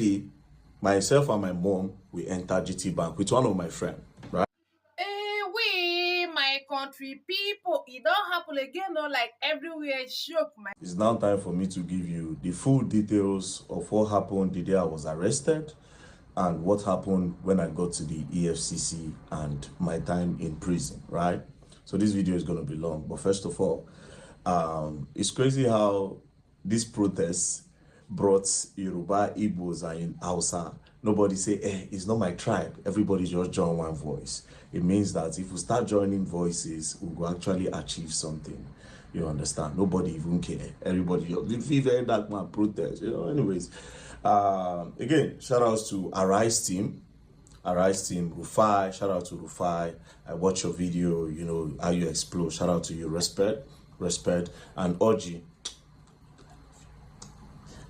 day, myself and my mom, we entered GT Bank with one of my friends, right? We, my country people, it don't happen again, no, like everywhere shook, my. It's now time for me to give you the full details of what happened the day I was arrested and what happened when I got to the EFCC and my time in prison, right? So this video is going to be long, but first of all, it's crazy how this protest brought Yoruba, Igbos, and Hausa. Nobody say, it's not my tribe. Everybody just join one voice. It means that if we start joining voices, we will actually achieve something. You understand? Nobody even care. Everybody just very dark man protest. Anyways, again, shout outs to Arise team. Arise team, Rufai, shout out to Rufai. I watch your video, how you explode. Shout out to you, respect, and Oji.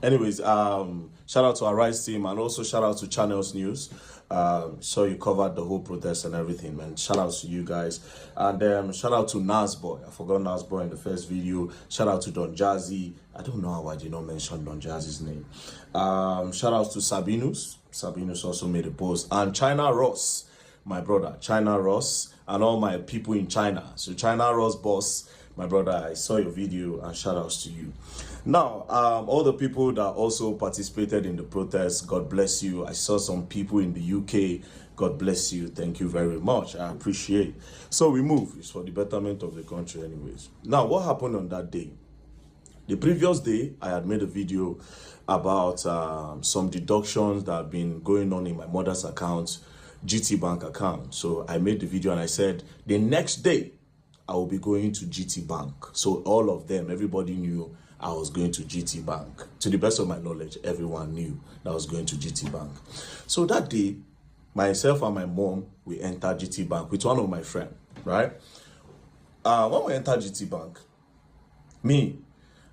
Anyways, shout out to Arise team and also shout out to Channels News. So you covered the whole protest and everything, man. Shout out to you guys. And shout out to Nasboy. I forgot Nasboy in the first video. Shout out to Don Jazzy. I don't know how I did not mention Don Jazzy's name. Shout out to Sabinus. Sabinus also made a post. And China Ross, my brother. China Ross and all my people in China. So China Ross boss, my brother, I saw your video and shout outs to you. Now, all the people that also participated in the protest, God bless you. I saw some people in the UK. God bless you. Thank you very much. I appreciate. So we move. It's for the betterment of the country anyways. Now, what happened on that day? The previous day, I had made a video about some deductions that have been going on in my mother's account, GT Bank account. So I made the video and I said, the next day, I will be going to GT Bank. So all of them, everybody knew I was going to GT Bank. To the best of my knowledge, everyone knew that I was going to GT Bank. So that day, myself and my mom, we entered GT Bank with one of my friends, right? When we entered GT Bank,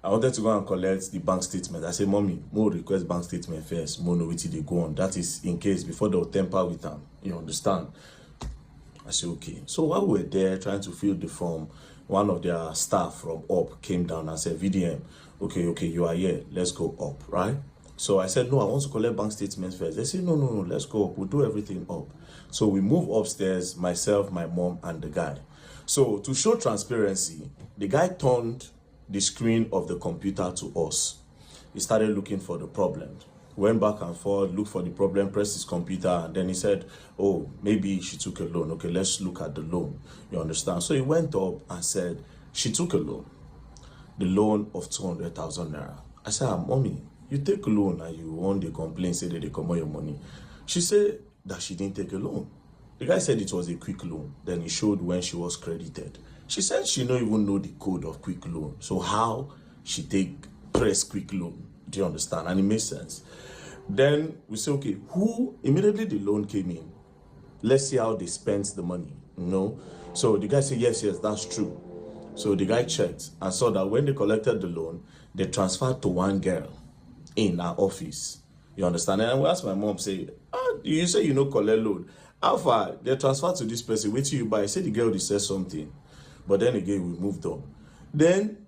I wanted to go and collect the bank statement. I said, Mommy, more request bank statement first. More know what they go on. That is in case before they'll temper with them. You understand? I said, okay. So while we were there trying to fill the form, one of their staff from up came down and said, VDM, okay, you are here. Let's go up, right? So I said, no, I want to collect bank statements first. They said, no, let's go up. We'll do everything up. So we move upstairs, myself, my mom, and the guy. So to show transparency, the guy turned the screen of the computer to us. He started looking for the problem. Went back and forth, looked for the problem, pressed his computer, and then he said, oh, maybe she took a loan. Okay, let's look at the loan. You understand? So he went up and said, she took a loan. The loan of 200,000 naira. I said, Mommy, you take a loan and you want to complain, say that they come on your money. She said that she didn't take a loan. The guy said it was a quick loan. Then he showed when she was credited. She said she don't even know the code of quick loan. So how she press quick loan? Do you understand? And it makes sense. Then we say, okay, immediately the loan came in. Let's see how they spent the money, So the guy said, yes, that's true. So the guy checked and saw that when they collected the loan, they transferred to one girl in our office. You understand? And I asked my mom, say, you say collect loan. How far? They transferred to this person. Wait till you buy. I said the girl they said something. But then again, we moved on. Then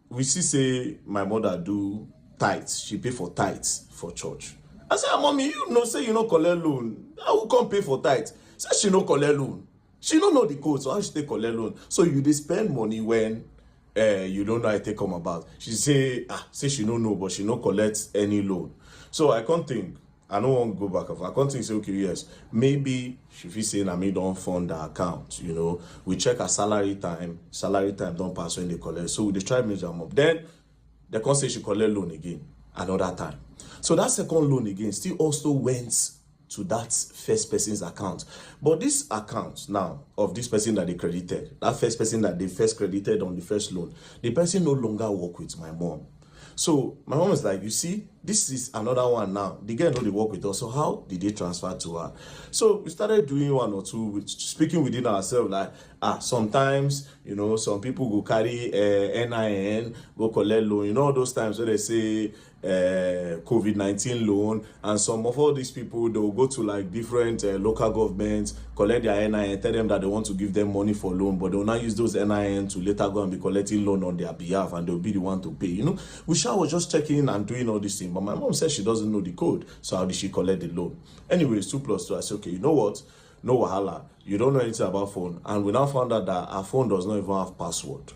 we say my mother do tithes. She pay for tithes for church. I said, Mommy, say you collect loan. I will come pay for tithes. Say she no collect loan. She don't know the code, so how she take collect loan? So you dey spend money when you don't know how it take come about. She say she don't know, but she no collect any loan. So I can't think. I don't want to go back. I can't think, say, okay, yes, maybe she feel saying I don't fund the account, We check her salary time don't pass when they collect. So they try to measure them up. Then they can't say she collect loan again, another time. So that second loan again still also went to that first person's account. But this account now of this person that they credited, that first person that they first credited on the first loan, the person no longer work with my mom. So my mom is like, you see, this is another one now. The girl know they work with us. So how did they transfer to her? So we started doing one or two, speaking within ourselves, like, sometimes, some people go carry NIN, go collect loan. Those times where they say, COVID-19 loan, and some of all these people, they will go to like different local governments, collect their NIN, tell them that they want to give them money for loan, but they will not use those NIN to later go and be collecting loan on their behalf, and they'll be the one to pay. You know, Wisha was just checking and doing all this thing, but my mom said she doesn't know the code, so how did she collect the loan? Anyways, 2 plus 2, I said, okay, you know what? No wahala, you don't know anything about phone. And we now found out that our phone does not even have password.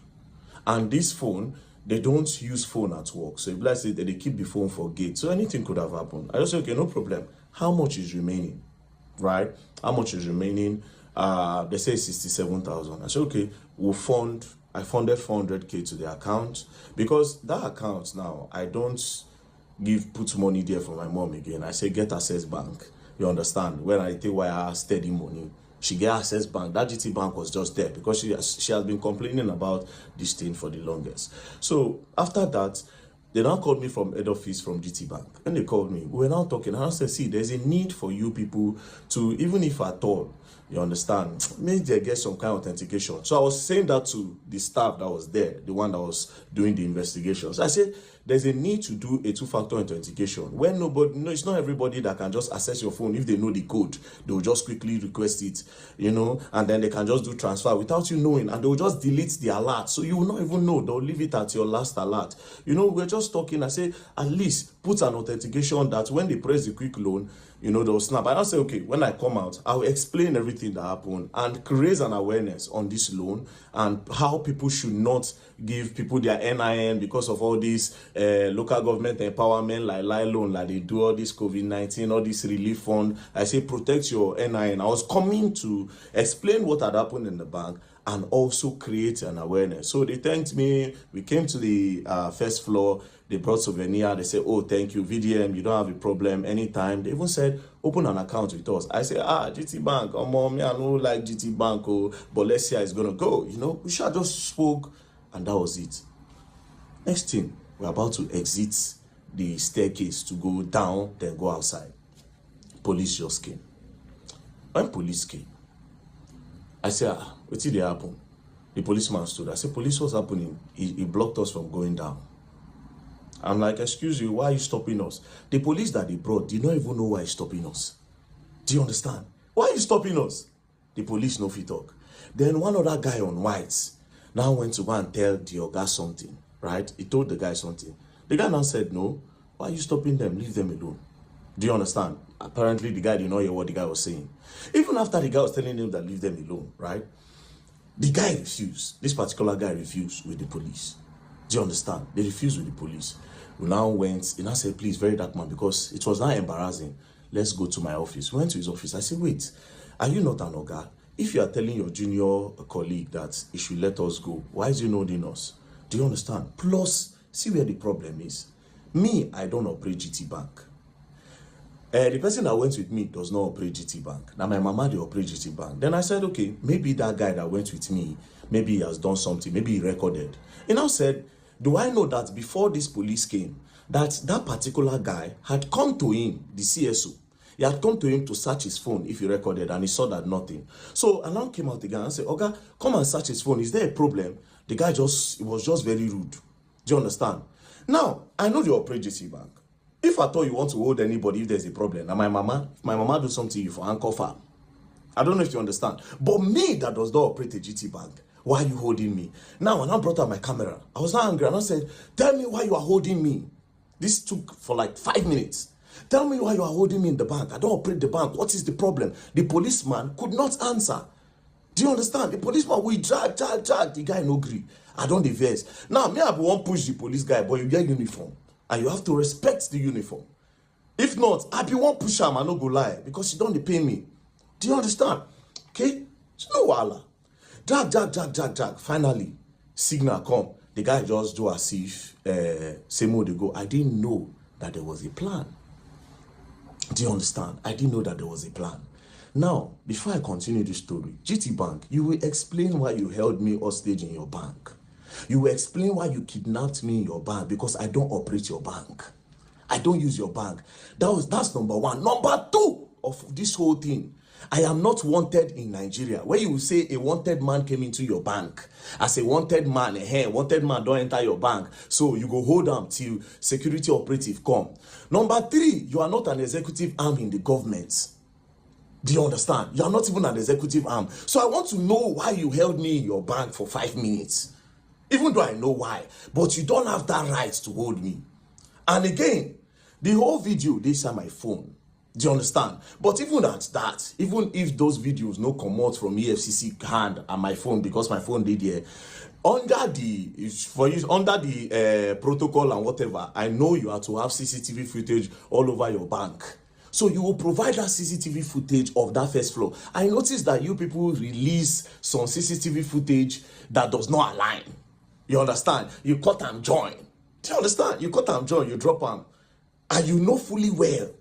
And this phone, they don't use phone at work. So if let's say that they keep the phone for gate, so anything could have happened. I just said, okay, no problem. How much is remaining? Right? How much is remaining? They say 67,000. I said, okay, I funded 400K to the account, because that account now, I don't put money there for my mom again. I say, get Access Bank. You understand? When I take wire steady money, she get Access Bank. That GT Bank was just there because she has been complaining about this thing for the longest. So after that, they now called me from head office from GT Bank. And they called me. We were now talking. And I said, see, there's a need for you people to, even if at all, you understand, maybe they get some kind of authentication. So I was saying that to the staff that was there, the one that was doing the investigations. I said, there's a need to do a 2-factor authentication. When it's not everybody that can just access your phone. If they know the code, they will just quickly request it, you know, and then they can just do transfer without you knowing, and they will just delete the alert. So you will not even know. They'll leave it at your last alert. You know, we're just talking. I say, at least put an authentication that when they press the quick loan, you know, they'll snap. And I say, okay, when I come out, I'll explain everything that happened and create an awareness on this loan and how people should not give people their NIN because of all these local government empowerment, like loan, like they do all this COVID-19, all this relief fund. I say, protect your NIN. I was coming to explain what had happened in the bank and also create an awareness. So they thanked me. We came to the first floor. They brought souvenir. They said, oh, thank you, VDM. You don't have a problem anytime. They even said, open an account with us. I said, GT Bank. Oh, mom, I don't like GT Bank. Oh, but let's see how it's going to go. You know, we should just spoke, and that was it. Next thing, we're about to exit the staircase to go down, then go outside. Police just came. When police came, I said, what did happen? The policeman stood. I said, police, what's happening? He blocked us from going down. I'm like, excuse you, why are you stopping us? The police that they brought did not even know why he's stopping us. Do you understand? Why are you stopping us? The police no fit talk. Then one other guy on whites now went to go and tell the oga something, right? He told the guy something. The guy now said, no, why are you stopping them? Leave them alone. Do you understand? Apparently, the guy did not hear what the guy was saying. Even after the guy was telling him that leave them alone, right? The guy refused. This particular guy refused with the police. Do you understand? They refused with the police. We now went, he now said, please, very dark man, because it was now embarrassing. Let's go to my office. We went to his office. I said, wait, are you not an oga? If you are telling your junior colleague that he should let us go, why is he not in us? Do you understand? Plus, see where the problem is. Me, I don't operate GT Bank. The person that went with me does not operate GT Bank. Now, my mama, they operate GT Bank. Then I said, okay, maybe that guy that went with me, maybe he has done something, maybe he recorded. He now said, do I know that before this police came, that particular guy had come to him, the CSO, he had come to him to search his phone if he recorded, and he saw that nothing. So I now came out again and said, Oga, come and search his phone. Is there a problem? The guy was just very rude. Do you understand? Now, I know you operate GT Bank. If I thought you want to hold anybody if there's a problem, now my mama do something you for handcuff her. I don't know if you understand. But me that does not operate a GT Bank, why are you holding me? Now, when I brought out my camera, I was not angry, and I said, tell me why you are holding me. This took for like 5 minutes. Tell me why you are holding me in the bank. I don't operate the bank. What is the problem? The policeman could not answer. Do you understand? The policeman, we drag. The guy no agree. I don't diverse. Now, me, I won't push the police guy, but you get uniform. And you have to respect the uniform. If not, I be one push him, I no go lie, because you don't pay me. Do you understand? Okay? It's no wala. Drag. Finally, signal come. The guy just do as if same way they go. I didn't know that there was a plan. Do you understand? I didn't know that there was a plan. Now, before I continue the story, GT Bank, you will explain why you held me hostage in your bank. You will explain why you kidnapped me in your bank, because I don't operate your bank. I don't use your bank. That's number one. Number two of this whole thing. I am not wanted in Nigeria. Where you will say a wanted man came into your bank. As a wanted man, wanted man don't enter your bank. So you go hold them till security operative come. Number 3, you are not an executive arm in the government. Do you understand? You are not even an executive arm. So I want to know why you held me in your bank for 5 minutes. Even though I know why. But you don't have that right to hold me. And again, the whole video, they on my phone. Do you understand? But even at that, even if those videos no come out from EFCC hand and my phone, because my phone did here, under the protocol and whatever, I know you have to have CCTV footage all over your bank. So you will provide that CCTV footage of that first floor. I noticed that you people release some CCTV footage that does not align. You understand? You cut and join. Do you understand? You cut and join, you drop them. And you know fully well.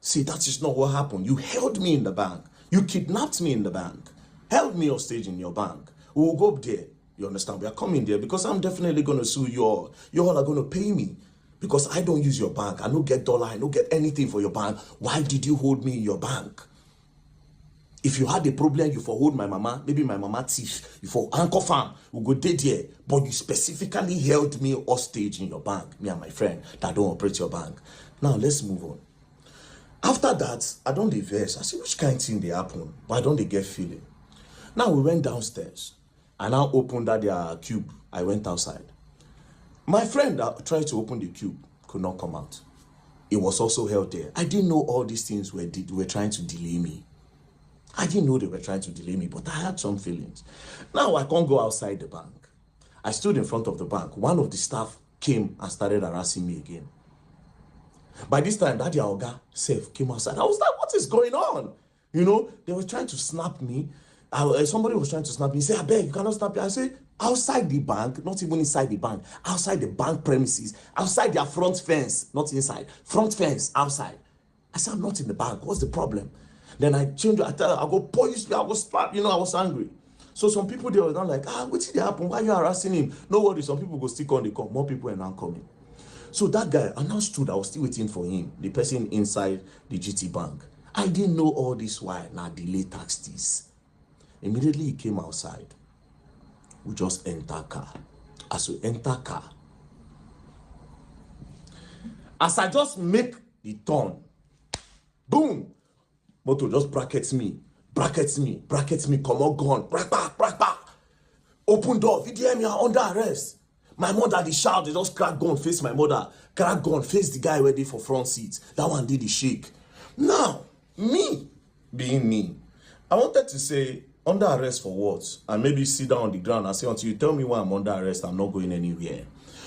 See, that is not what happened. You held me in the bank. You kidnapped me in the bank. Held me hostage in your bank. We will go up there. You understand? We are coming there because I'm definitely going to sue you all. You all are going to pay me. Because I don't use your bank. I don't get dollar. I don't get anything for your bank. Why did you hold me in your bank? If you had a problem, you for hold my mama. Maybe my mama thief. You for anchor farm. We go dead here. But you specifically held me hostage in your bank. Me and my friend that don't operate your bank. Now, let's move on. After that, I don't diverse. I see which kind of thing they happen. Why don't they get feeling? Now, we went downstairs. I now opened that their cube. I went outside. My friend that tried to open the cube could not come out. It was also held there. I didn't know all these things were trying to delay me. I didn't know they were trying to delay me, but I had some feelings. Now I can't go outside the bank. I stood in front of the bank. One of the staff came and started harassing me again. By this time, that Oga self came outside. I was like, what is going on? You know, they were trying to snap me. Somebody was trying to snap me. He said, I beg, you cannot snap me. I said, outside the bank, not even inside the bank, outside the bank premises, outside their front fence, not inside, front fence, outside. I said, I'm not in the bank. What's the problem? Then I changed, I go, boy, you speak, I was slap, you know, I was angry. So some people, they were not like, what did happen? Why are you harassing him? No worry, some people go stick on the call. More people are now coming. So that guy, I now stood, I was still waiting for him, the person inside the GT bank. I didn't know all this while. Now delay taxes. Immediately he came outside. We just enter car. As we enter car, as I just make the turn, boom, motor just brackets me, come on, gun, back. Open door, VDM, you're under arrest. My mother, the shout, they just crack gun, face my mother, crack gun, face the guy ready for front seat. That one did the shake. Now, me, being me, I wanted to say, under arrest for what? And maybe sit down on the ground and say, until you tell me why I'm under arrest, I'm not going anywhere.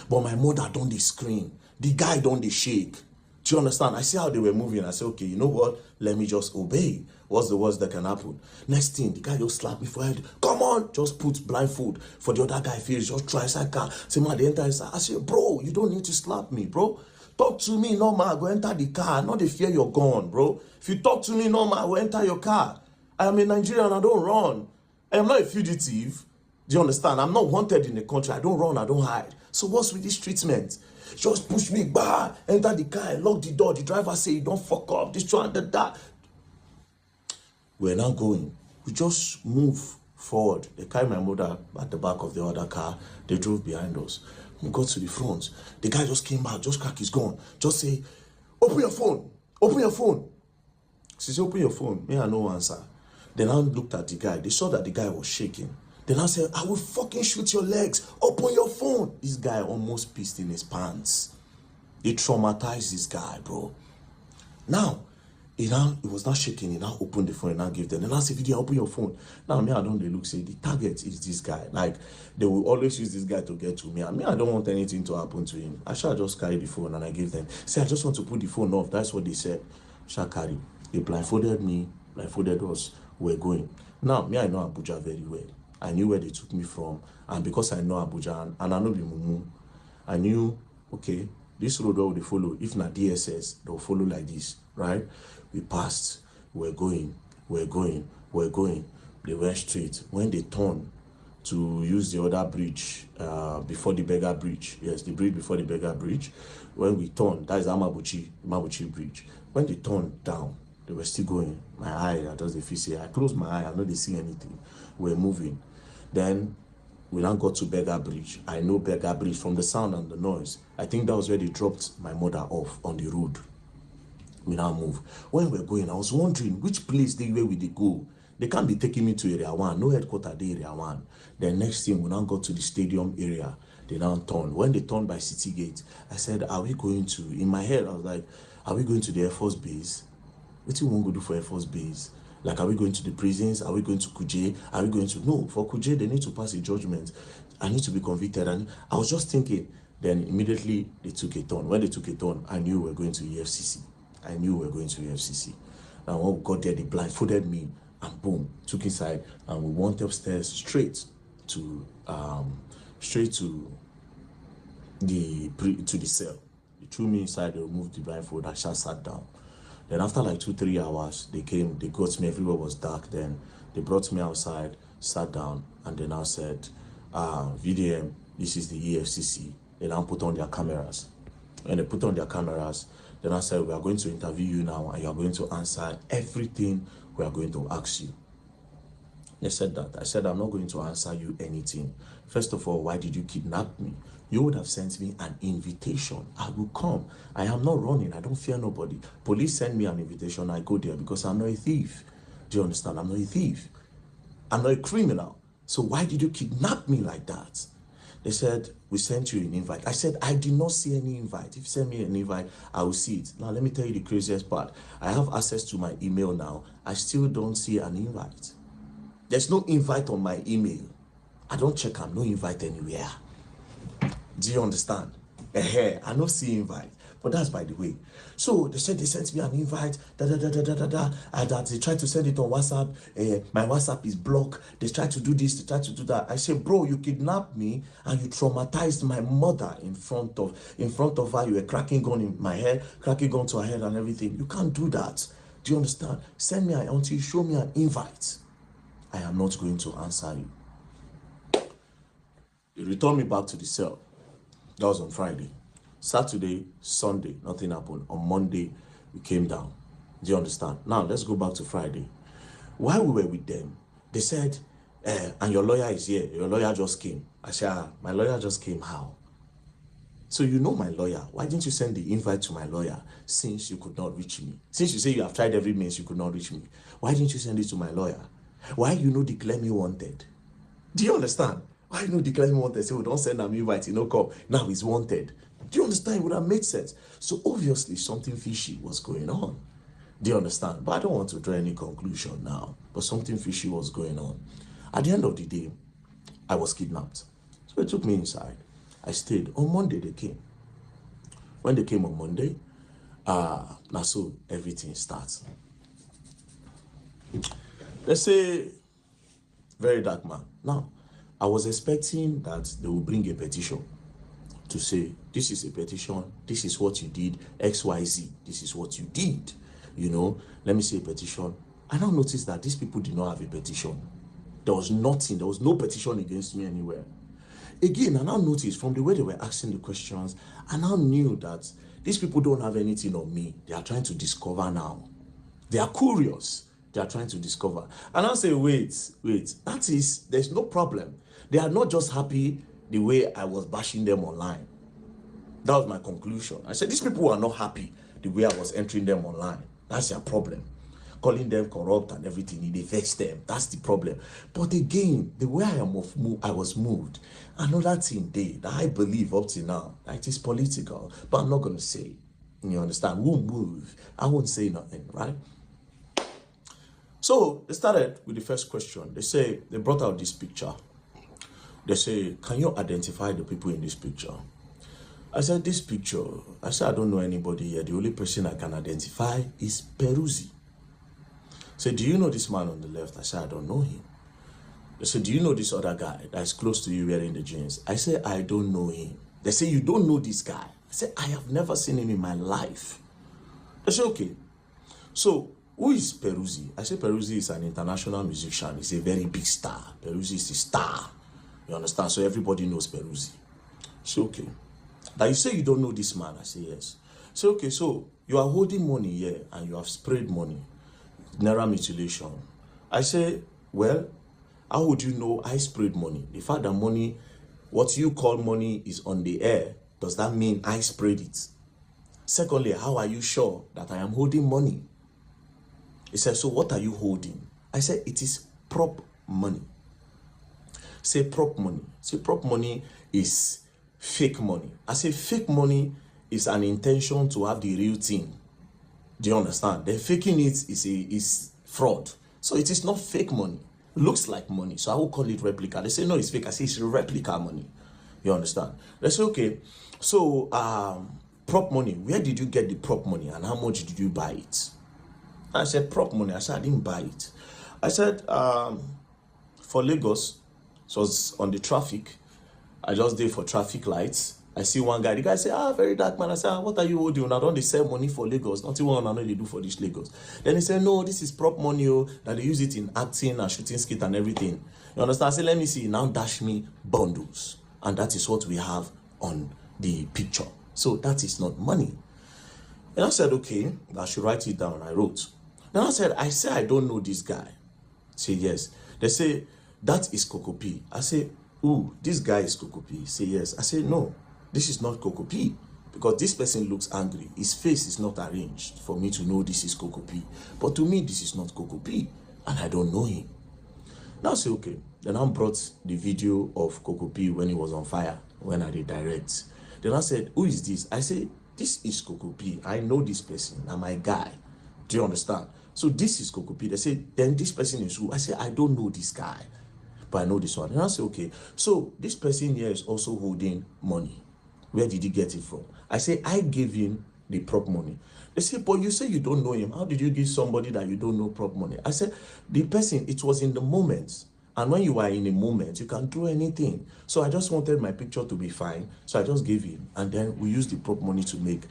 But my mother don't they scream. The guy don't they shake. Do you understand? I see how they were moving. I say, okay, you know what? Let me just obey. What's the worst that can happen? Next thing, the guy just slapped me for head. Come on, just put blindfold for the other guy face. Just try inside car. Say, man, the enter inside. I say, bro, you don't need to slap me, bro. Talk to me normal. Go enter the car. Not the fear you're gone, bro. If you talk to me normal, I will enter your car. I am a Nigerian. I don't run. I am not a fugitive. Do you understand? I'm not wanted in the country. I don't run. I don't hide. So what's with this treatment? Just push me back, enter the car, lock the door. The driver say, don't fuck up, this one, that. We're now going. We just move forward. They carry my mother at the back of the other car. They drove behind us. We got to the front. The guy just came back, just crack his gun. Just say, open your phone. Open your phone. She said, open your phone. Me, I no answer. Then I looked at the guy. They saw that the guy was shaking. Then I said, I will fucking shoot your legs. Open your phone. This guy almost pissed in his pants. It traumatized this guy, bro. Now, he was not shaking. He now opened the phone and now gave them. And I said, video, open your phone. Now, me, I don't look, say, the target is this guy. Like, they will always use this guy to get to me. And me, I don't want anything to happen to him. I shall just carry the phone and I gave them. Say, I just want to put the phone off. That's what they said. Shall carry. They blindfolded me, blindfolded us. We're going. Now, me, I know Abuja very well. I knew where they took me from, and because I know Abuja and I know the Mumu, I knew, okay, this road will they follow. If not DSS, they'll follow like this, right? We passed, we're going. They went straight. When they turned to use the other bridge, before the Beggar Bridge, yes, the bridge before the Beggar Bridge, when we turned, that is Mabuchi Bridge. When they turned down, They were still going. My eye, I just feel say I closed my eye, I know they see anything. We're moving. Then we now got to Beggar Bridge. I know Beggar Bridge from the sound and the noise. I think that was where they dropped my mother off on the road. We now move. When we're going, I was wondering which place where will they go? They can't be taking me to area 1. No headquarters there, area 1. Then next thing, we now got to the stadium area. They now turned. When they turned by City Gate, I said, are we going to, in my head, I was like, are we going to the Air Force Base? What do you want to do for Air Force Base? Like, are we going to the prisons? Are we going to Kuje? Are we going to, no, for Kuje, they need to pass a judgment. I need to be convicted. And I was just thinking, then immediately they took a turn. When they took a turn, I knew we were going to EFCC. I knew we were going to EFCC. And when we got there, they blindfolded me and boom, took inside, and we went upstairs straight to the cell. They threw me inside, they removed the blindfold, I just sat down. Then after like 2-3 hours, they came, they got me, everywhere was dark. Then they brought me outside, sat down, and they now said, VDM, this is the EFCC. They now put on their cameras. When they put on their cameras, then I said, we are going to interview you now, and you are going to answer everything we are going to ask you. They said that. I said, I'm not going to answer you anything. First of all, why did you kidnap me? You would have sent me an invitation. I will come. I am not running. I don't fear nobody. Police send me an invitation. I go there because I'm not a thief. Do you understand? I'm not a thief. I'm not a criminal. So why did you kidnap me like that? They said, we sent you an invite. I said, I did not see any invite. If you send me an invite, I will see it. Now, let me tell you the craziest part. I have access to my email now. I still don't see an invite. There's no invite on my email. I don't check. I'm no invite anywhere. Do you understand? I don't see invite. But that's by the way. So they said they sent me an invite, and that they tried to send it on WhatsApp. My WhatsApp is blocked. They tried to do this, they tried to do that. I said, bro, you kidnapped me and you traumatized my mother in front of her. You were cracking gun in my head, cracking gun to her head and everything. You can't do that. Do you understand? Send me until you show me an invite. I am not going to answer you. They returned me back to the cell. That was on Friday. Saturday, Sunday, nothing happened. On Monday, we came down. Do you understand? Now, let's go back to Friday. While we were with them, they said, and your lawyer is here. Your lawyer just came. I said, my lawyer just came. How? So you know my lawyer. Why didn't you send the invite to my lawyer since you could not reach me? Since you say you have tried every means, you could not reach me. Why didn't you send it to my lawyer? Why you know declare me wanted? Do you understand? Why you know declare me wanted? Say, we don't send an invite, you know, come. Now he's wanted. Do you understand? It would have made sense. So obviously something fishy was going on. Do you understand? But I don't want to draw any conclusion now. But something fishy was going on. At the end of the day, I was kidnapped. So they took me inside. I stayed. On Monday they came. When they came on Monday, now so everything starts. Let's say, very dark man. Now, I was expecting that they will bring a petition to say, this is a petition, this is what you did, XYZ, this is what you did. You know, let me say a petition. I now noticed that these people did not have a petition. There was nothing, there was no petition against me anywhere. Again, I now noticed from the way they were asking the questions, I now knew that these people don't have anything on me. They are trying to discover now. They are curious. They are trying to discover. And I'll say, wait. That is, there's no problem. They are not just happy the way I was bashing them online. That was my conclusion. I said, these people are not happy the way I was entering them online. That's their problem. Calling them corrupt and everything, it affects them. That's the problem. But again, the way I was moved, another thing that I believe up to now, that it is political, but I'm not going to say. You understand? Won't move. I won't say nothing, right? So they started with the first question. They brought out this picture. They say, can you identify the people in this picture? I said, this picture, I don't know anybody here. The only person I can identify is Peruzzi. Say, do you know this man on the left? I said, I don't know him. They said, do you know this other guy that's close to you wearing the jeans? I said, I don't know him. They say, you don't know this guy? I said, I have never seen him in my life. They said, okay. So, who is Peruzzi? I said, Peruzzi is an international musician. He's a very big star. Peruzzi is a star. You understand? So everybody knows Peruzzi. So, okay. Now you say you don't know this man. I say, yes. So, okay, so you are holding money here and you have sprayed money. naira mutilation. I say, well, how would you know I sprayed money? The fact that money, what you call money, is on the air, does that mean I sprayed it? Secondly, how are you sure that I am holding money? He said, so what are you holding? I said, it is prop money. Say prop money. Say prop money is fake money. I say fake money is an intention to have the real thing. Do you understand? The faking it is fraud. So it is not fake money. It looks like money. So I will call it replica. They say, no, it's fake. I say it's replica money. You understand? They say, okay. So prop money, where did you get the prop money and how much did you buy it? I said, prop money. I said, I didn't buy it. I said, for Lagos, so I was on the traffic. I just did for traffic lights. I see one guy. The guy say, very dark man. I said, what are you holding? I don't they sell money for Lagos. Nothing one I know they do for this Lagos. Then he said, no, this is prop money. That they use it in acting and shooting skit and everything. You understand? I said, let me see. Now dash me bundles. And that is what we have on the picture. So that is not money. And I said, okay, I should write it down. I wrote. Then I said, I don't know this guy. Say, yes. They say, that is Coco P. I say, ooh, this guy is Coco P. Say, yes. I say, no, this is not Coco P. Because this person looks angry. His face is not arranged for me to know this is Coco P. But to me, this is not Coco P. And I don't know him. Now I say, okay. Then I brought the video of Coco P when he was on fire, when I did direct. Then I said, who is this? I say, this is Coco P. I know this person. I'm my guy. Do you understand? So this is Coco P. They say, then this person is who? I say, I don't know this guy, but I know this one. And I say, okay, so this person here is also holding money. Where did he get it from? I say, I gave him the prop money. They say, but you say you don't know him. How did you give somebody that you don't know prop money? I said, the person, it was in the moment. And when you are in a moment, you can do anything. So I just wanted my picture to be fine. So I just gave him. And then we used the prop money to make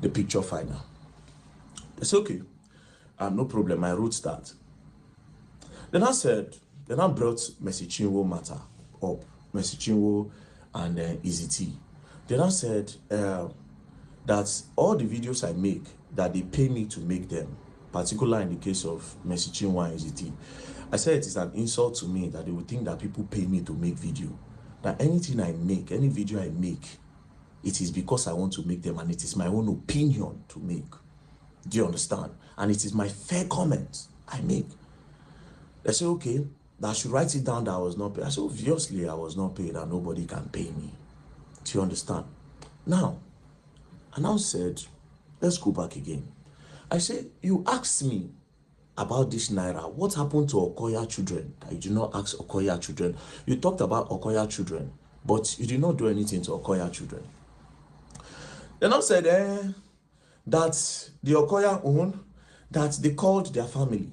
the picture final. They said, okay. No problem, I wrote that. Then I brought Mercy Chinwo matter up, Mercy Chinwo and Easy T. Then I said that all the videos I make, that they pay me to make them, particularly in the case of Mercy Chinwo and Easy T. I said it is an insult to me that they would think that people pay me to make video. That anything I make, any video I make, it is because I want to make them and it is my own opinion to make. Do you understand? And it is my fair comment I make. They say, okay, that I should write it down that I was not paid. I said, obviously I was not paid and nobody can pay me. Do you understand? Now, I now said, let's go back again. I said, you asked me about this Naira. What happened to Okoya children? You did not ask Okoya children. You talked about Okoya children, but you did not do anything to Okoya children. Then I said, that the Okoya own, that they called their family,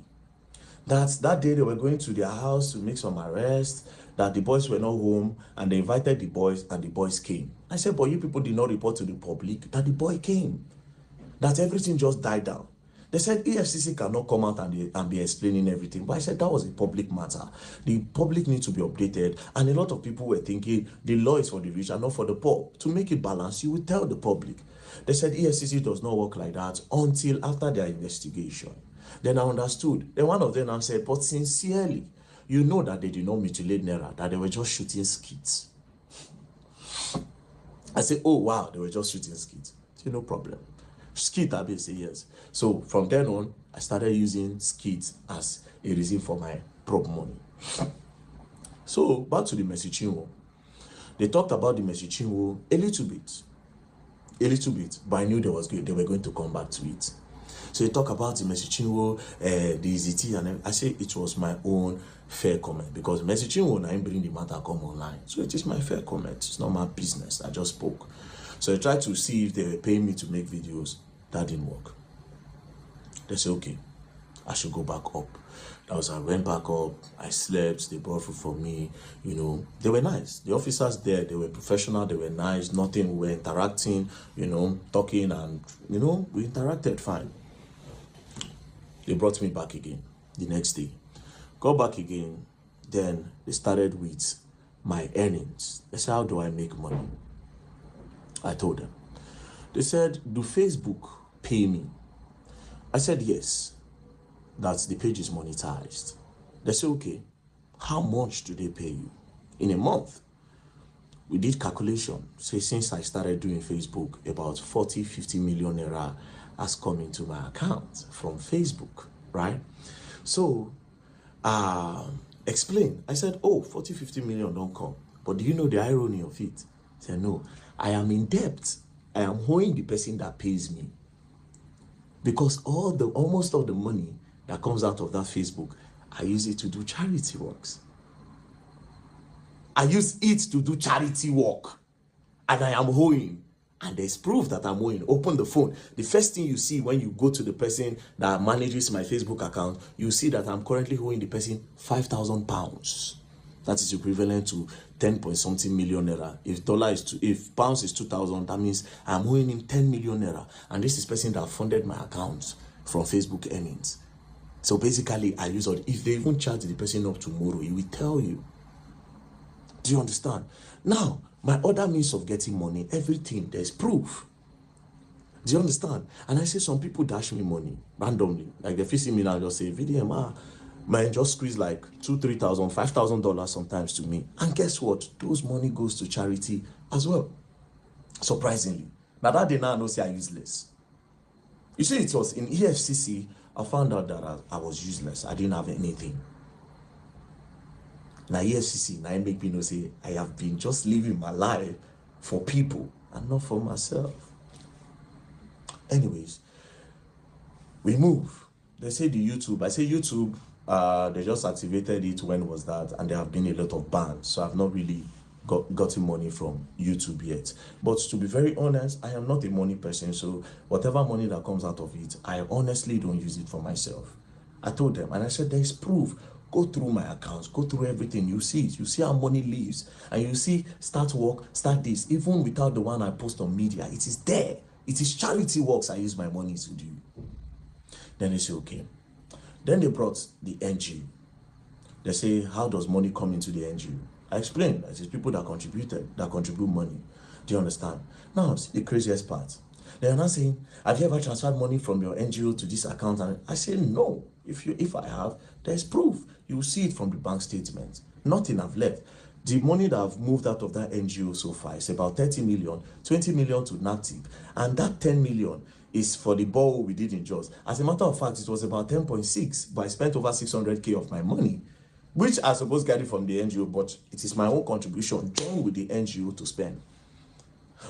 that day they were going to their house to make some arrests, that the boys were not home, and they invited the boys, and the boys came. I said, but you people did not report to the public that the boy came, that everything just died down. They said EFCC cannot come out and be explaining everything. But I said that was a public matter. The public needs to be updated. And a lot of people were thinking the law is for the rich and not for the poor. To make it balanced, you will tell the public. They said EFCC does not work like that until after their investigation. Then I understood. Then one of them now said, but sincerely, you know that they did not mutilate Naira, that they were just shooting skits. I said, oh wow, they were just shooting skits. I said, no problem. Skit, I say yes. So from then on, I started using skits as a reason for my prop money. So back to the Mercy Chinwo. They talked about the Mercy Chinwo a little bit, but I knew they were going to come back to it. So they talk about the Mercy Chinwo, the EZT, and I say it was my own fair comment because Mercy Chinwo now bring the matter come online. So it is my fair comment. It's not my business. I just spoke. So I tried to see if they were paying me to make videos. That didn't work. They said, okay, I should go back up. That was, I went back up, I slept, they brought food for me, you know. They were nice. The officers there, they were professional, they were nice, nothing, we were interacting, you know, talking and, you know, we interacted fine. They brought me back again the next day. Go back again, then they started with my earnings. They said, how do I make money? I told them. They said, do Facebook pay me? I said, yes. that the page is monetized. They say, okay, how much do they pay you in a month? We did calculation. Say since I started doing Facebook, about 40-50 million naira has come into my account from Facebook, right? So explain. I said, oh, 40-50 million don't come. But do you know the irony of it? I said, no, I am in debt. I am owing the person that pays me. Because almost all the money that comes out of that Facebook, I use it to do charity works. I use it to do charity work. And I am owing. And there's proof that I'm owing. Open the phone. The first thing you see when you go to the person that manages my Facebook account, you see that I'm currently owing the person £5,000. That is equivalent to 10-point-something million naira. If pounds is 2,000, that means I'm owing him 10 million naira. And this is person that funded my account from Facebook earnings. So basically, I use all. If they even charge the person up tomorrow, he will tell you. Do you understand? Now, my other means of getting money, everything, there's proof. Do you understand? And I say some people dash me money randomly. Like they see me now, just say, VDM, man, just squeeze like $2,000, $3,000, $5,000 sometimes to me. And guess what? Those money goes to charity as well. Surprisingly. Now that day now I know say I'm useless. You see, it was in EFCC, I found out that I was useless. I didn't have anything. Now EFCC, now it make me know say I have been just living my life for people and not for myself. Anyways, we move. They say the YouTube. I say YouTube, they just activated it. When was that? And there have been a lot of bans. So I've not really gotten money from YouTube yet. But to be very honest, I am not a money person. So whatever money that comes out of it, I honestly don't use it for myself. I told them, and I said, there's proof. Go through my accounts, go through everything. You see it. You see how money leaves. And you see, start work, start this. Even without the one I post on media, it is there. It is charity works I use my money to do. Then they say, okay. Then they brought the NGO. They say, how does money come into the NGO? I explained that it's people that contribute money. Do you understand? Now, see the craziest part. They are not saying, have you ever transferred money from your NGO to this account? And I say, no. If I have, there's proof. You will see it from the bank statement. Nothing I've left. The money that I've moved out of that NGO so far is about 30 million, 20 million to NATIP. And that 10 million is for the borrow we did in Jos. As a matter of fact, it was about 10.6, but I spent over 600K of my money, which I suppose get it from the NGO, but it is my own contribution, joined with the NGO to spend.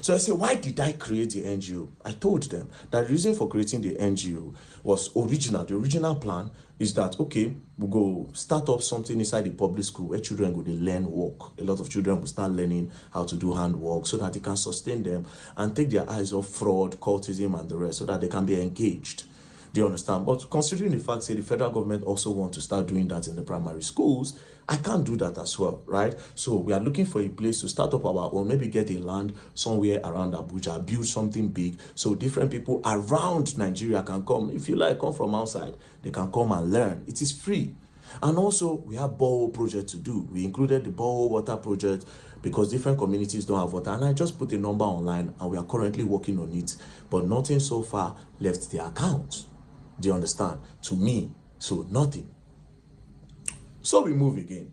So I say, why did I create the NGO? I told them that the reason for creating the NGO was original. The original plan is that, okay, we'll go start up something inside the public school where children go to learn work. A lot of children will start learning how to do handwork so that it can sustain them and take their eyes off fraud, cultism, and the rest so that they can be engaged. Do you understand? But considering the fact that the federal government also want to start doing that in the primary schools, I can't do that as well, right? So we are looking for a place to start up our own, maybe get a land somewhere around Abuja, build something big so different people around Nigeria can come. If you like, come from outside, they can come and learn. It is free. And also, we have borehole project to do. We included the borehole water project because different communities don't have water. And I just put a number online and we are currently working on it. But nothing so far left the account. Do you understand? To me, so nothing. So we move again.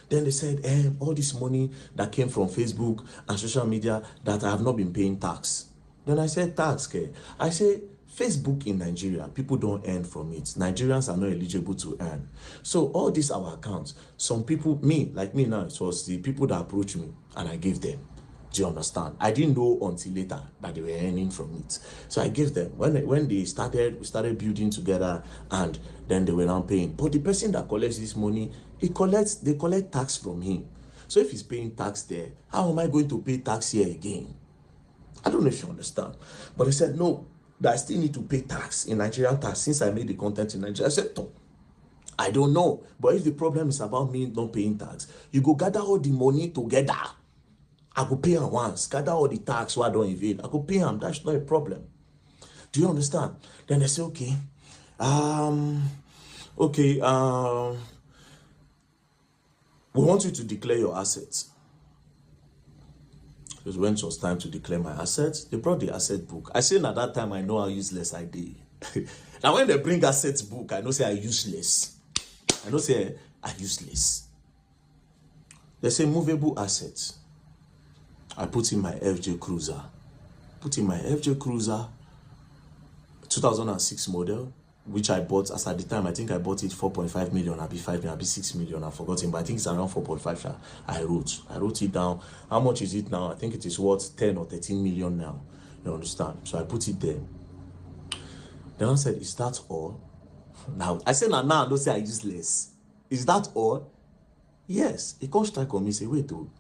Then they said, all this money that came from Facebook and social media that I have not been paying tax. Then I said, tax, okay? I say, Facebook in Nigeria, people don't earn from it. Nigerians are not eligible to earn. So all these our accounts, some people, like me now, it was the people that approached me and I gave them. Do you understand? I didn't know until later that they were earning from it. So I gave them. When they started, we started building together and then they were not paying. But the person that collects this money, they collect tax from him. So if he's paying tax there, how am I going to pay tax here again? I don't know if you understand. But they said, no, that I still need to pay tax in Nigerian tax since I made the content in Nigeria. I said, no, I don't know. But if the problem is about me not paying tax, you go gather all the money together. I could pay him once, gather all the tax so I don't evade. I could pay him, that's not a problem. Do you understand? Then they say, okay, we want you to declare your assets. Because when it was time to declare my assets, they brought the asset book. I said at that time, I know how useless I did. Now when they bring assets book, I know say I useless. I know say I useless. They say movable assets. I put in my FJ Cruiser. 2006 model, which I bought as at the time. I think I bought it 4.5 million, I'll be 5 million, I'll be 6 million. I've forgotten, but I think it's around 4.5. I wrote it down. How much is it now? I think it is worth 10 or 13 million now. You understand? So I put it there. Then I said, is that all? Now I said, now don't say I useless. Is that all? Yes. It comes strike on me, say, wait, though,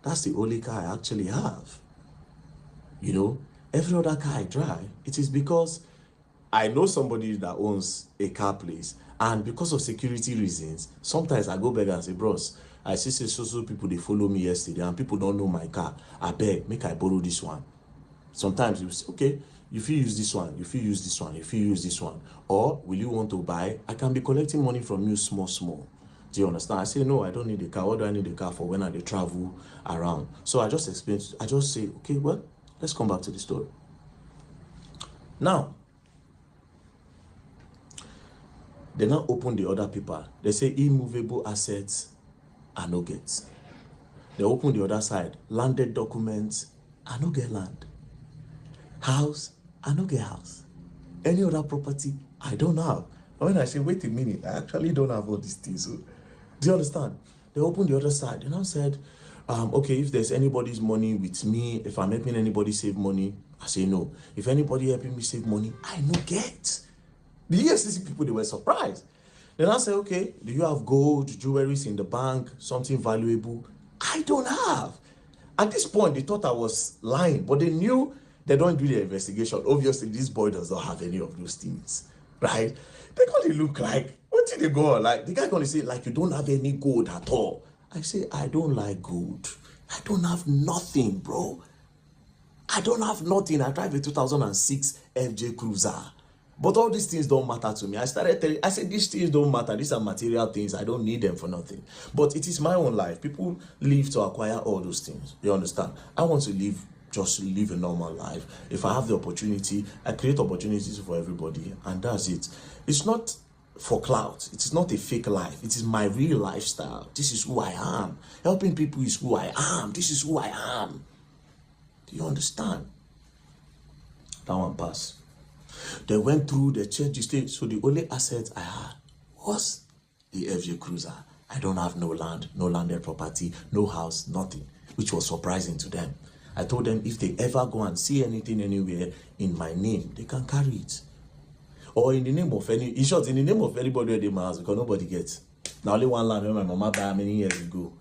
that's the only car I actually have. You know, every other car I drive, it is because I know somebody that owns a car place, and because of security reasons, sometimes I go back and say, bros, I see so people, they follow me yesterday, and people don't know my car. I beg, make I borrow this one. Sometimes you say, okay, if you use this one, if you use this one, if you use this one, or will you want to buy? I can be collecting money from you small. Do you understand? I say, no, I don't need a car. What do I need a car for when I travel around? So I just explain, I just say, okay, well, let's come back to the story. Now, they now open the other paper. They say immovable assets are no get. They open the other side. Landed documents, I no get land. House, I no get house. Any other property, I don't have. And when I say, wait a minute, I actually don't have all these things. So, do you understand? They opened the other side and I said, okay, if there's anybody's money with me, if I'm helping anybody save money, I say no. If anybody helping me save money, I no get. The EFCC people, they were surprised. Then I said, okay, do you have gold, jewelries in the bank, something valuable? I don't have. At this point, they thought I was lying, but they knew they don't do the investigation. Obviously, this boy does not have any of those things, right? They're going to look like, what did they go on? Like, the guy going to say, like, you don't have any gold at all. I say, I don't like gold. I don't have nothing, bro. I don't have nothing. I drive a 2006 FJ Cruiser. But all these things don't matter to me. I started telling, I said, these things don't matter. These are material things. I don't need them for nothing. But it is my own life. People live to acquire all those things. You understand? I want to live, just live a normal life. If I have the opportunity, I create opportunities for everybody. And that's it. It's not for clout. It is not a fake life. It is my real lifestyle. This is who I am. Helping people is who I am. This is who I am. Do you understand? That one pass. They went through, they checked the state. So the only asset I had was the FJ Cruiser. I don't have no land, no landed property, no house, nothing, which was surprising to them. I told them if they ever go and see anything anywhere in my name, they can carry it. Or in the name of any, in short, in the name of anybody at the house, because nobody gets. Now only one land where my mama died many years ago,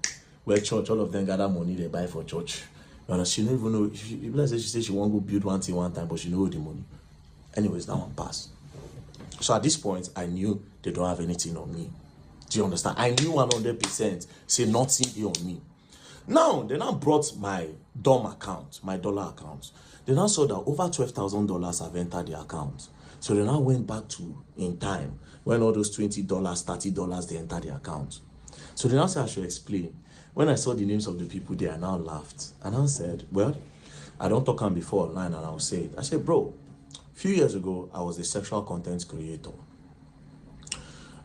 where church, all of them gather money they buy for church. And she don't even know, she said she won't go build one thing one time, but she know the money. Anyways, that one passed. So at this point, I knew they don't have anything on me. Do you understand? I knew 100%, say nothing on me. Now, they now brought my DOM account, my dollar account. They now saw that over $12,000 have entered the account. So they now went back to in time when all those $20, $30, they entered the account. So they now said I should explain. When I saw the names of the people there, I now laughed. And I said, well, I don't talk on before online, and I'll say it. I said, bro, a few years ago, I was a sexual content creator.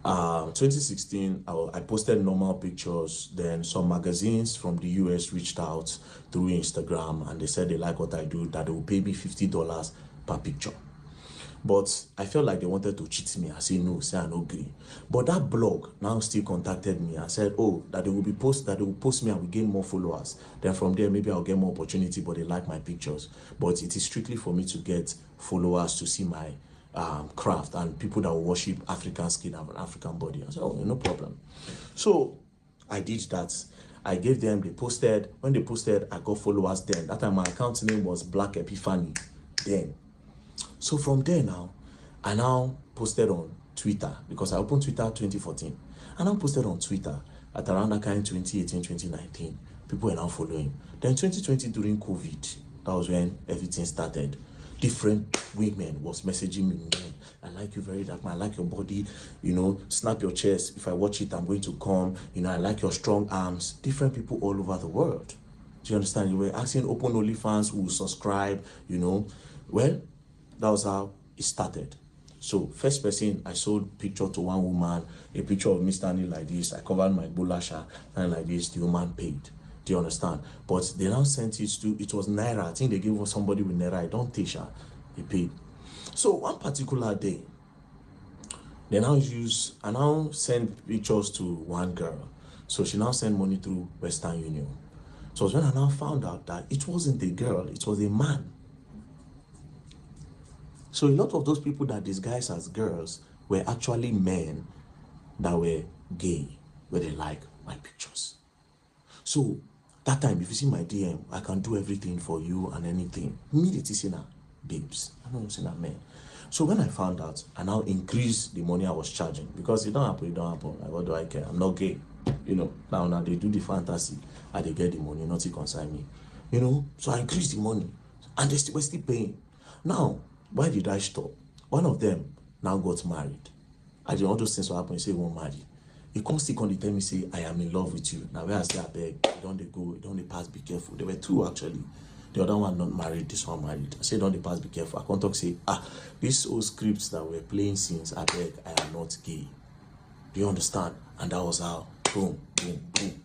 2016, I posted normal pictures. Then some magazines from the US reached out through Instagram, and they said they like what I do, that they will pay me $50 per picture. But I felt like they wanted to cheat me. I said no, say I no agree. But that blog now still contacted me and said, oh, that they will post me and will gain more followers. Then from there, maybe I'll get more opportunity, but they like my pictures. But it is strictly for me to get followers to see my craft and people that will worship African skin and African body. I said, oh, no problem. So I did that. I gave them, they posted. When they posted, I got followers then. That time my account name was Black Epiphany then. So from there now, I now posted on Twitter because I opened Twitter 2014. I now posted on Twitter at around that kind 2018, 2019. People were now following. Then 2020 during COVID, that was when everything started. Different women was messaging me, man, I like you very dark, man. I like your body, you know, snap your chest. If I watch it, I'm going to come. You know, I like your strong arms. Different people all over the world. Do you understand? You were asking open OnlyFans who will subscribe, you know. Well, that was how it started. So first person, I sold picture to one woman, a picture of me standing like this. I covered my bulasha and like this. The woman paid. Do you understand? But they now sent it to, it was Naira. I think they gave us somebody with Naira. I don't teach her. He paid. So one particular day, I now send pictures to one girl. So she now sent money through Western Union. So when I now found out that it wasn't a girl, it was a man. So a lot of those people that disguise as girls were actually men that were gay, where they like my pictures. So that time, if you see my DM, I can do everything for you and anything. Immediately see now, babes. I don't see that men. So when I found out, I now increased the money I was charging, because it don't happen. Like, what do I care? I'm not gay. Now they do the fantasy and they get the money, nothing concern me. So I increased the money and they were still paying. Now, why did I stop? One of them now got married. I did all those things will happen. He say he won't marry. He come still come tell me, say, I am in love with you. Now where I say, I beg, don't they go, don't they pass, be careful. There were two actually. The other one not married, this one married. I say, don't they pass, be careful. I can't talk, say, these old scripts that we're playing since, I beg, I am not gay. Do you understand? And that was how, boom, boom, boom,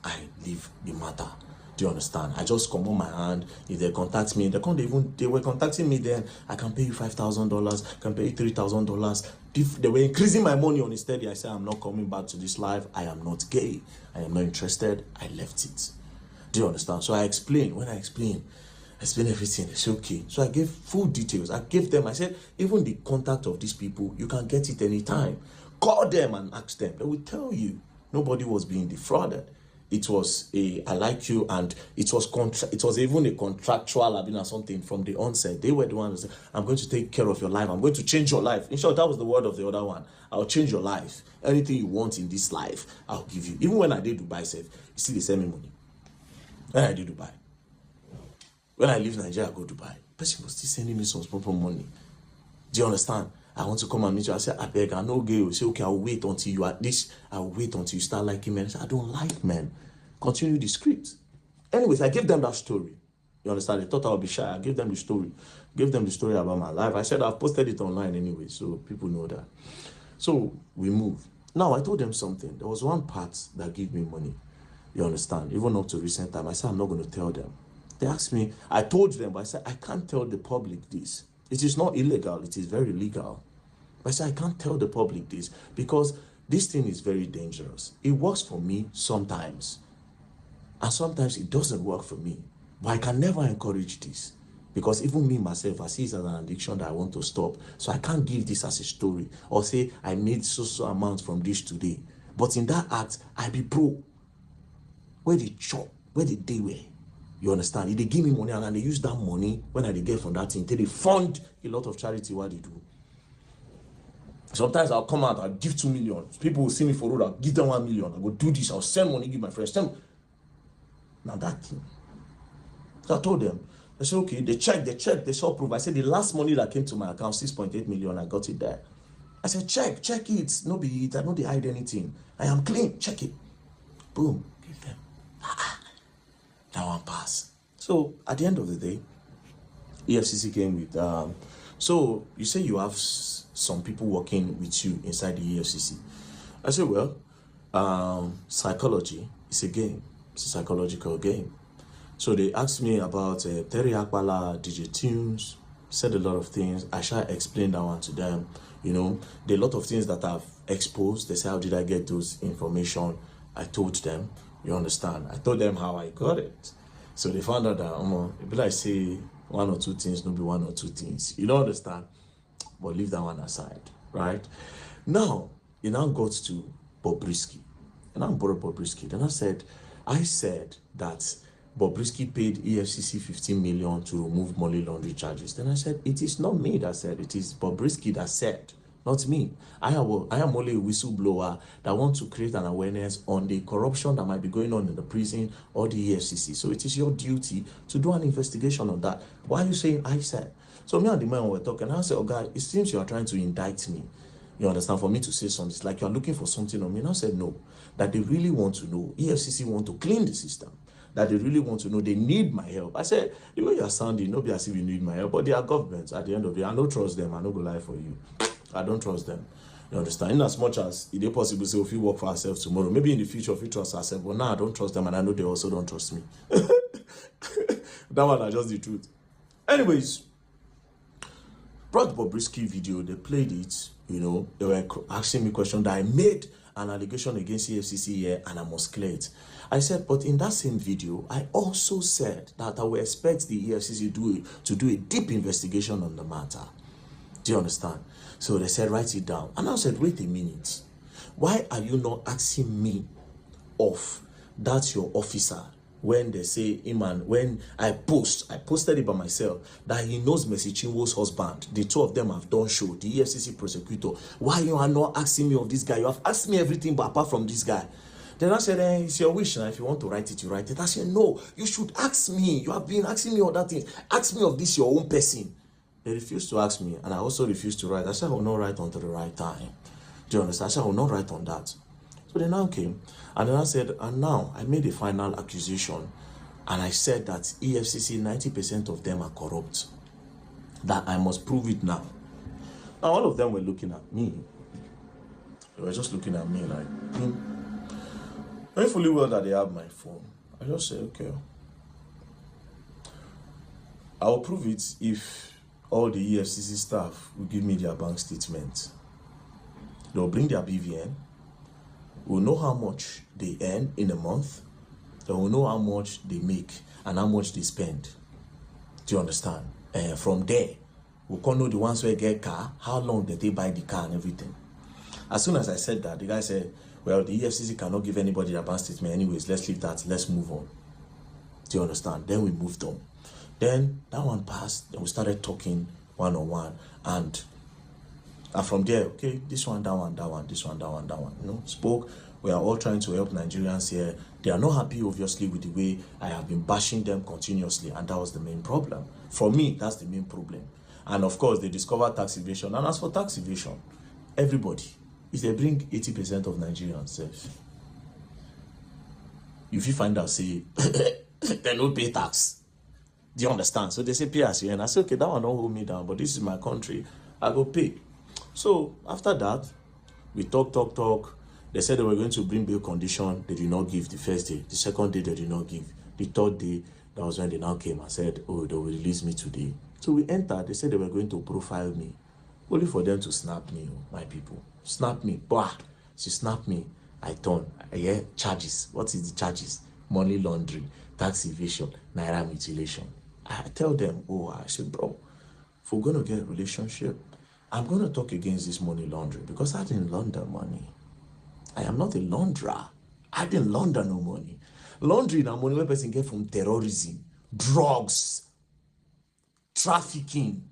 I leave the matter. Do you understand? I just come on my hand. If they contact me, they were contacting me then. I can pay you $5,000, can pay you $3,000. If they were increasing my money on it steady, I said, I'm not coming back to this life. I am not gay. I am not interested. I left it. Do you understand? So I explained. When I explained everything. They said, okay. So I gave full details. I gave them, I said, even the contact of these people, you can get it anytime. Call them and ask them. They will tell you. Nobody was being defrauded. It was I like you, and it was even a contractual or something from the onset. They were the ones who said, I'm going to take care of your life. I'm going to change your life. In short, that was the word of the other one. I'll change your life. Anything you want in this life, I'll give you. Even when I did Dubai, you see, they send me money. When I did Dubai. When I leave Nigeria, I go to Dubai. Person was still sending me some small money. Do you understand? I want to come and meet you. I said, I beg, I know gay. You say, okay, I'll wait until you at this. I'll wait until you start liking men. I said, I don't like men. Continue the script. Anyways, I gave them that story. You understand? They thought I would be shy. I gave them the story. Gave them the story about my life. I said, I've posted it online anyway, so people know that. So we moved. Now, I told them something. There was one part that gave me money. You understand? Even up to recent time, I said, I'm not going to tell them. They asked me, I told them, but I said, I can't tell the public this. It is not illegal. It is very legal. But I said, I can't tell the public this because this thing is very dangerous. It works for me sometimes. And sometimes it doesn't work for me. But I can never encourage this. Because even me, myself, I see it as an addiction that I want to stop. So I can't give this as a story. Or say, I made so amount from this today. But in that act, I be pro. Where they chop, where they were. You understand? If they give me money and they use that money when I get from that thing, they fund a lot of charity what they do. Sometimes I'll come out, I'll give 2 million. People will see me for road, I'll give them 1 million. I'll go do this, I'll send money, give my friends. Now that thing. So I told them, I said, okay, they checked, they saw proof. I said, the last money that came to my account, 6.8 million, I got it there. I said, check it. No be it, I don't hide anything. I am clean, check it. Boom, give them. That one pass. So at the end of the day, EFCC came with, so you say you have some people working with you inside the EFCC. I said, well, psychology is a game. It's a psychological game. So they asked me about Terry Akbala, DJ Tunes, said a lot of things. I shall explain that one to them. You know, there are a lot of things that I've exposed. They say, how did I get those information? I told them, you understand? I told them how I got it. So they found out that, it be like say one or two things, not be one or two things. You don't understand? But leave that one aside, right? Now, it now got to Bobrisky. And I'm borrowed Bobrisky. Then I said that Bobrisky paid EFCC 15 million to remove money laundering charges. Then I said, it is not me that said, it is Bobrisky that said, not me. I am only a whistleblower that wants to create an awareness on the corruption that might be going on in the prison or the EFCC. So it is your duty to do an investigation on that. Why are you saying I said? So me and the man were talking. I said, oh God, it seems you are trying to indict me. You understand? For me to say something, it's like you are looking for something on me. And I said, no, that they really want to know. EFCC want to clean the system. that they really want to know. They need my help. I said, the way you're sounding, no be as if you need my help, but they are governments at the end of the day. I don't trust them. I don't go lie for you. I don't trust them. You understand? In as much as it is possible, say, if we work for ourselves tomorrow, maybe in the future, if we trust ourselves, but now I don't trust them, and I know they also don't trust me. That one is just the truth. Anyways, brought Bobrisky video, they played it, you know, they were asking me questions that I made an allegation against EFCC here, and I must clear it. I said, but in that same video, I also said that I will expect the EFCC to do a deep investigation on the matter. Do you understand? So they said, write it down. And I said, wait a minute. Why are you not asking me of that's your officer when they say, man, when I posted it by myself, that he knows Mercy Chinwo's husband. The two of them have done show, the EFCC prosecutor. Why you are not asking me of this guy? You have asked me everything but apart from this guy. Then I said, it's your wish now. If you want to write it, you write it. I said, no, you should ask me. You have been asking me other things. Ask me of this, your own person. They refused to ask me, and I also refused to write. I said, I will not write until the right time. Do you understand? I said, I will not write on that. So they now came, and then I said, and now I made a final accusation, and I said that EFCC, 90% of them are corrupt. That I must prove it now. Now, all of them were looking at me. They were just looking at me like, very fully well that they have my phone. I just said, okay, I will prove it if all the EFCC staff will give me their bank statement. They'll bring their BVN. We'll know how much they earn in a month. They will know how much they make and how much they spend. Do you understand? From there, we can know the ones who get car, how long did they buy the car and everything. As soon as I said that, the guy said, well, the EFCC cannot give anybody their bank statement anyways. Let's leave that. Let's move on. Do you understand? Then we moved on. Then that one passed, then we started talking one-on-one, and from there, okay, this one, that one, that one, this one, that one, that one, you know, spoke. We are all trying to help Nigerians here. They are not happy, obviously, with the way I have been bashing them continuously, and that was the main problem. For me, that's the main problem. And of course, they discovered tax evasion. And as for tax evasion, everybody, if they bring 80% of Nigerians, if you find out, say, they don't pay tax. Do you understand? So they say pay as you earn. I say, okay, that one don't hold me down, but this is my country. I go pay. So after that, we talk. They said they were going to bring bail condition. They did not give the first day. The second day, they did not give. The third day, that was when they now came and said, oh, they will release me today. So we entered. They said they were going to profile me. Only for them to snap me, my people. Snap me. Bah! She snapped me. I turn. I hear charges. What is the charges? Money laundering, tax evasion, naira mutilation. I tell them, I said, bro, if we're going to get a relationship, I'm going to talk against this money laundering because I didn't launder money. I am not a launderer. I didn't launder no money. Laundering and money where person get from terrorism, drugs, trafficking,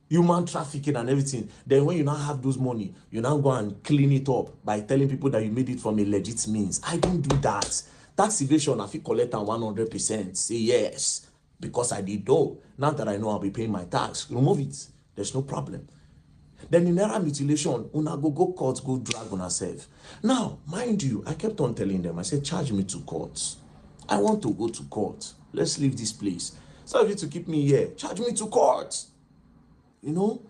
human trafficking and everything. Then when you now have those money, you now go and clean it up by telling people that you made it from a legit means. I don't do that. Tax evasion, I feel collect 100%. Say yes. Because I did though. Now that I know I'll be paying my tax, remove it. There's no problem. Then in naira mutilation, una go court, go drag on herself. Now, mind you, I kept on telling them, I said, charge me to court. I want to go to court. Let's leave this place. So if you to keep me here, charge me to court. You know?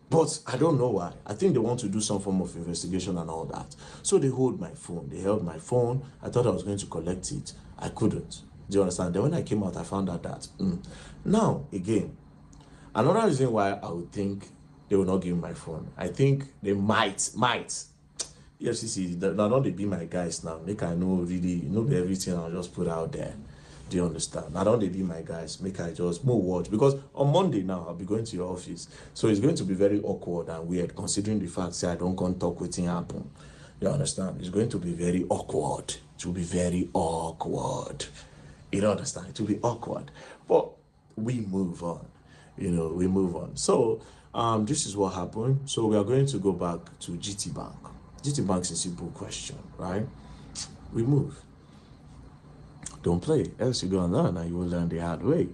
But I don't know why. I think they want to do some form of investigation and all that. So they hold my phone. They held my phone. I thought I was going to collect it. I couldn't. Do you understand? Then when I came out, I found out that. Now, again, another reason why I would think they will not give me my phone. I think they might. EFCC, now don't they be my guys now. Make I know really, be everything I'll just put out there. Do you understand? Now don't they be my guys. Make I just move watch. Because on Monday now, I'll be going to your office. So it's going to be very awkward and weird considering the fact that I don't come talk with him happen. You understand? It's going to be very awkward. It will be very awkward. You don't understand? It will be awkward. But we move on. We move on. So this is what happened. So we are going to go back to GT Bank. GT Bank's a simple question, right? We move. Don't play, else you go and learn and you will learn the hard way.